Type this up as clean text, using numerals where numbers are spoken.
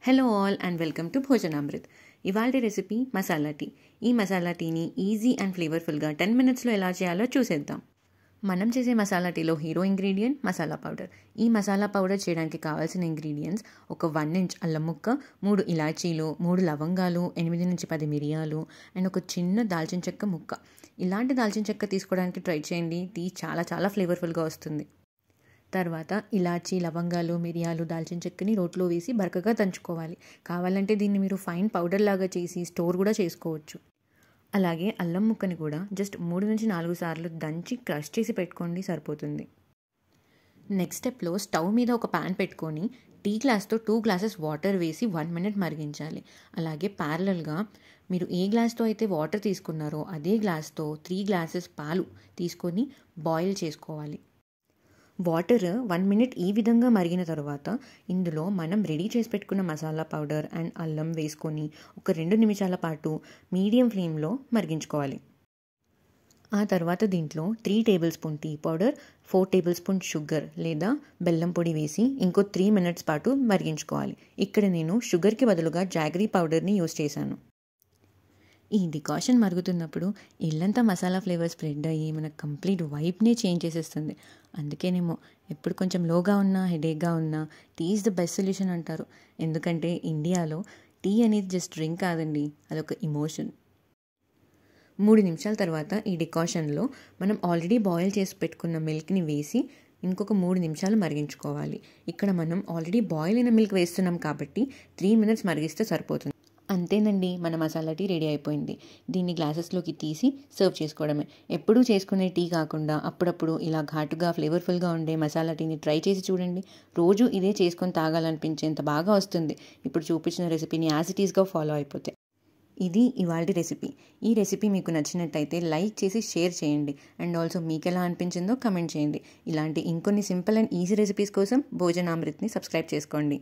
Hello all and welcome to Bhojanamrut. ఇవాళ recipe masala tea. ఈ మసాలా టీని ఈజీ అండ్ ఫ్లేవర్ఫుల్గా 10 మినిట్స్లో ఎలా చేయాలో చూసేద్దాం. మనం చేసే మసాలా టీలో హీరో ఇంగ్రీడియంట్ మసాలా పౌడర్. ఈ మసాలా పౌడర్ చేయడానికి కావాల్సిన ఇంగ్రీడియంట్స్: ఒక 1 ఇంచ్ అల్లం ముక్క, 3 ఇలాచీలు, 3 లవంగాలు, 8 నుంచి 10 మిరియాలు అండ్ ఒక చిన్న దాల్చిన చెక్క ముక్క. ఇలాంటి దాల్చిన చెక్క తీసుకోవడానికి ట్రై చేయండి. టీ చాలా చాలా ఫ్లేవర్ఫుల్గా వస్తుంది. తర్వాత ఇలాచీ, లవంగాలు, మిరియాలు, దాల్చిన చెక్కని రోట్లో వేసి బరకగా దంచుకోవాలి. కావాలంటే దీన్ని మీరు ఫైన్ పౌడర్ లాగా చేసి స్టోర్ కూడా చేసుకోవచ్చు. అలాగే అల్లం ముక్కని కూడా జస్ట్ 3 నుంచి 4 సార్లు దంచి క్రష్ చేసి పెట్టుకోండి, సరిపోతుంది. నెక్స్ట్ స్టెప్లో స్టవ్ మీద ఒక ప్యాన్ పెట్టుకొని టీ గ్లాస్తో 2 గ్లాసెస్ వాటర్ వేసి 1 మినిట్ మరిగించాలి. అలాగే ప్యారలల్గా మీరు ఏ గ్లాస్తో అయితే వాటర్ తీసుకున్నారో అదే గ్లాస్తో 3 గ్లాసెస్ పాలు తీసుకొని బాయిల్ చేసుకోవాలి. వాటర్ 1 మినిట్ ఈ విధంగా మరిగిన తర్వాత ఇందులో మనం రెడీ చేసి పెట్టుకున్న మసాలా పౌడర్ అండ్ అల్లం వేసుకొని ఒక 2 నిమిషాల పాటు మీడియం ఫ్లేమ్లో మరిగించుకోవాలి. ఆ తర్వాత దీంట్లో 3 tablespoon tea powder, 4 tablespoon sugar లేదా బెల్లం పొడి వేసి ఇంకో 3 మినిట్స్ పాటు మరిగించుకోవాలి. ఇక్కడ నేను షుగర్కి బదులుగా జాగరీ పౌడర్ని యూస్ చేశాను. ఈ డికాషన్ మరుగుతున్నప్పుడు ఇల్లంతా మసాలా ఫ్లేవర్ స్ప్రెడ్ అయ్యి మన కంప్లీట్ వైబ్నే చేంజ్ చేసేస్తుంది. అందుకేనేమో ఎప్పుడు కొంచెం లోగా ఉన్నా, హెడేక్గా ఉన్నా tea is the best solution అంటారు. ఎందుకంటే ఇండియాలో టీ అనేది జస్ట్ డ్రింక్ కాదండి, అదొక ఎమోషన్. 3 నిమిషాల తర్వాత ఈ డికాషన్లో మనం ఆల్రెడీ బాయిల్ చేసి పెట్టుకున్న మిల్క్ని వేసి ఇంకొక 3 నిమిషాలు మరిగించుకోవాలి. ఇక్కడ మనం ఆల్రెడీ బాయిల్ అయిన మిల్క్ వేస్తున్నాం కాబట్టి 3 మినిట్స్ మరిగిస్తే సరిపోతుంది. అంతేనండి, మన మసాలా టీ రెడీ అయిపోయింది. దీన్ని గ్లాసెస్లోకి తీసి సర్వ్ చేసుకోవడమే. ఎప్పుడూ చేసుకునే టీ కాకుండా అప్పుడప్పుడు ఇలా ఘాటుగా ఫ్లేవర్ఫుల్గా ఉండే మసాలా టీని ట్రై చేసి చూడండి. రోజు ఇదే చేసుకొని తాగాలనిపించేంత బాగా వస్తుంది. ఇప్పుడు చూపించిన రెసిపీని యాజ్ ఇట్ ఈస్గా ఫాలో అయిపోతే. ఇది ఇవాల్టి రెసిపీ. ఈ రెసిపీ మీకు నచ్చినట్టయితే లైక్ చేసి షేర్ చేయండి. అండ్ ఆల్సో మీకు ఎలా అనిపించిందో కమెంట్ చేయండి. ఇలాంటి ఇంకొన్ని సింపుల్ అండ్ ఈజీ రెసిపీస్ కోసం భోజనామృత్ని సబ్స్క్రైబ్ చేసుకోండి.